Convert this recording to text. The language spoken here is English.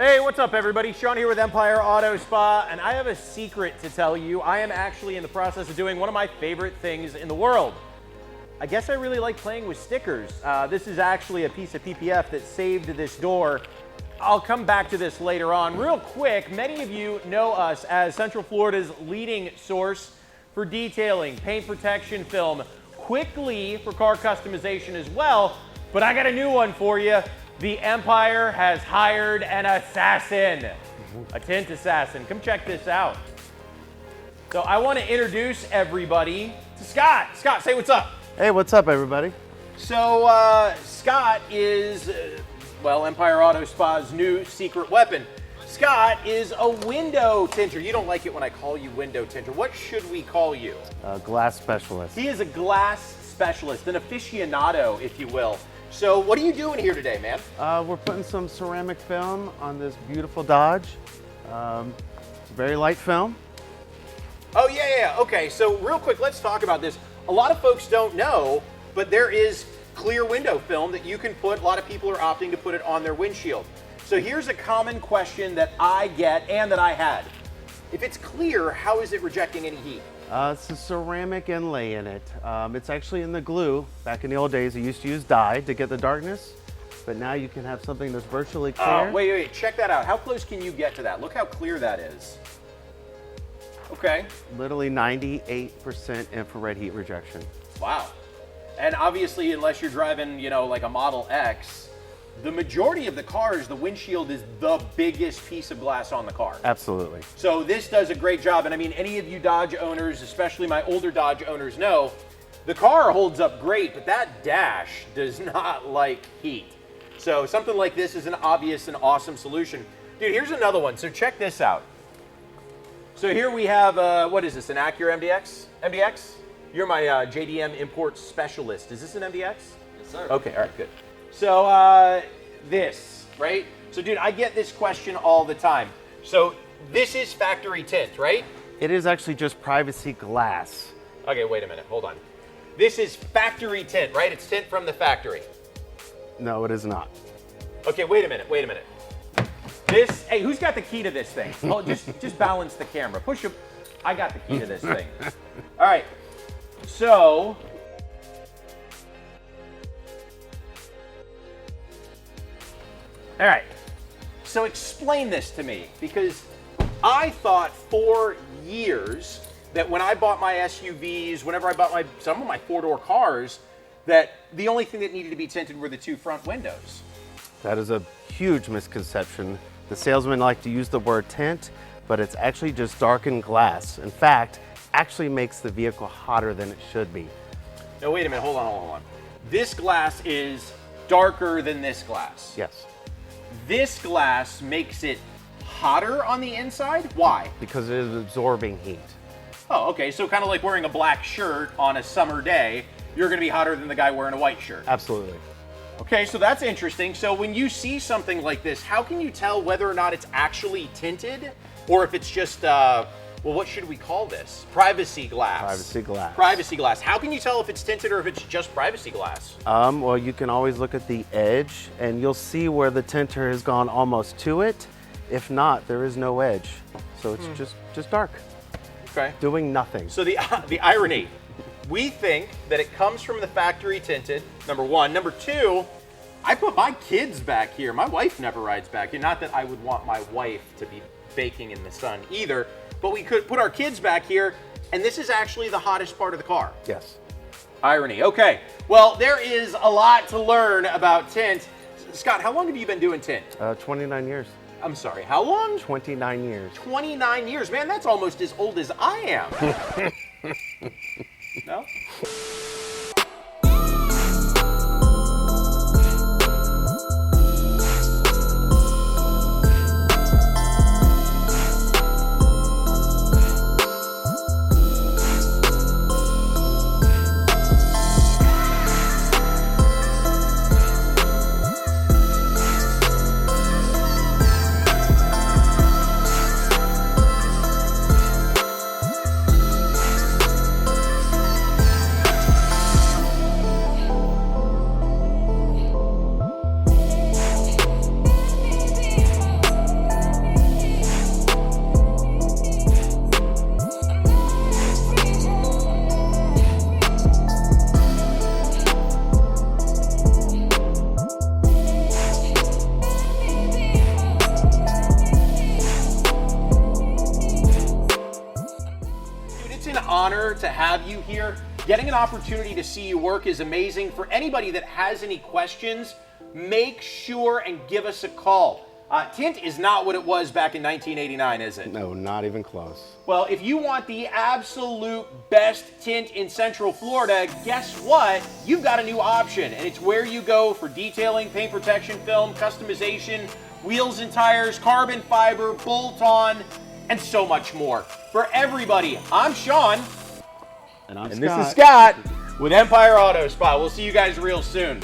Hey, what's up everybody? Sean here with Empire Auto Spa, and I have a secret to tell you. I am actually in the process of doing one of my favorite things in the world. I guess I really like playing with stickers. This is actually a piece of PPF that saved this door. I'll come back to this later on. Real quick, many of you know us as Central Florida's leading source for detailing, paint protection film, quickly for car customization as well, but I got a new one for you. The Empire has hired an assassin, a tint assassin. Come check this out. So I want to introduce everybody to Scott. Scott, say what's up. Hey, what's up, everybody? So Scott is, well, Empire Auto Spa's new secret weapon. Scott is a window tinter. You don't like it when I call you window tinter. What should we call you? Glass specialist. He is a glass specialist, an aficionado, if you will. So what are you doing here today, man? We're putting some ceramic film on this beautiful Dodge. It's a very light film. Oh, yeah. Okay, so real quick, let's talk about this. A lot of folks don't know, but there is clear window film that you can put. A lot of people are opting to put it on their windshield. So here's a common question that I get and that I had. If it's clear, how is it rejecting any heat? It's a ceramic inlay in it. It's actually in the glue. Back in the old days, you used to use dye to get the darkness, but now you can have something that's virtually clear. Wait, check that out. How close can you get to that? Look how clear that is. Okay. Literally 98% infrared heat rejection. Wow. And obviously, unless you're driving, you know, like a Model X, the majority of the cars, the windshield is the biggest piece of glass on the car. Absolutely. So this does a great job. And I mean, any of you Dodge owners, especially my older Dodge owners, know the car holds up great, but that dash does not like heat. So something like this is an obvious and awesome solution. Dude, here's another one. So check this out. So here we have, what is this, an Acura MDX? MDX? You're my JDM import specialist. Is this an MDX? Yes, sir. Okay, all right, good. So this, right? So dude, I get this question all the time. So this is factory tint, right? It is actually just privacy glass. Okay, wait a minute, hold on. This is factory tint, right? It's tint from the factory. No, it is not. Okay, wait a minute. This, hey, who's got the key to this thing? Oh, just balance the camera. Push it. I got the key to this thing. All right, so. All right, so explain this to me, because I thought for years that when I bought my SUVs, whenever I bought some of my four-door cars, that the only thing that needed to be tinted were the two front windows. That is a huge misconception. The salesmen like to use the word tint, but it's actually just darkened glass. In fact, actually makes the vehicle hotter than it should be. No, wait a minute, hold on. This glass is darker than this glass. Yes. This glass makes it hotter on the inside? Why? Because it is absorbing heat. Oh, okay, so kind of like wearing a black shirt on a summer day, you're gonna be hotter than the guy wearing a white shirt. Absolutely. Okay, so that's interesting. So when you see something like this, how can you tell whether or not it's actually tinted, or if it's just, well, what should we call this? Privacy glass. Privacy glass. Privacy glass. How can you tell if it's tinted or if it's just privacy glass? Well, you can always look at the edge, and you'll see where the tinter has gone almost to it. If not, there is no edge. So it's just dark. Okay. Doing nothing. So the irony, we think that it comes from the factory tinted, number one. Number two, I put my kids back here. My wife never rides back here. Not that I would want my wife to be baking in the sun either, but we could put our kids back here, and this is actually the hottest part of the car. Yes. Irony. Okay. Well, there is a lot to learn about tint. Scott, how long have you been doing tint? 29 years. I'm sorry, how long? 29 years. 29 years. Man, that's almost as old as I am. No? honor to have you here. Getting an opportunity to see you work is amazing. For anybody that has any questions, make sure and give us a call. Tint is not what it was back in 1989, is it? No, not even close. Well, if you want the absolute best tint in Central Florida, guess what? You've got a new option, and it's where you go for detailing, paint protection film, customization, wheels and tires, carbon fiber, bolt-on, and so much more. For everybody, I'm Sean. And I'm And Scott. this is Scott with Empire Auto Spa. We'll see you guys real soon.